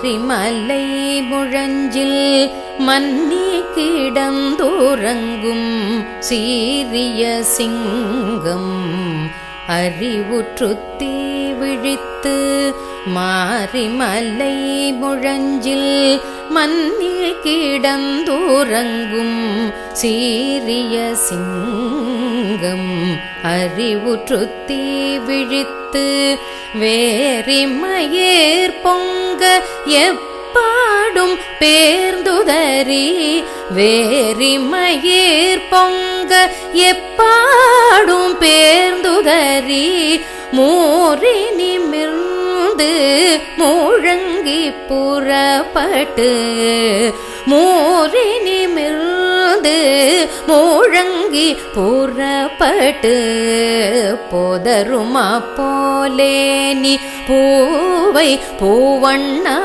ரிமலை முழஞ்சில் மன்னி கிடந்துறங்கும் சீரிய சிங்கம் அறிவுற்றுத்தி விழித்து மாரிமலை முழஞ்சில் மன்னி கிடந்துறங்கும் சீரிய சிங்கம் அறிவுற்றுத்தி விழித்து வேரிமயேர் பொங்க எப்பாடும் பேர்ந்துதறி வேரிமயேர் பொங்க எப்பாடும் பேர்ந்துதறி மூறி நிமிர்ந்து முழங்கி புறப்பட்டு மூறி நிமிர்ந்து முழங்கி புறப்பட்டு போதருமா போலே நீ பூவை பூவண்ணா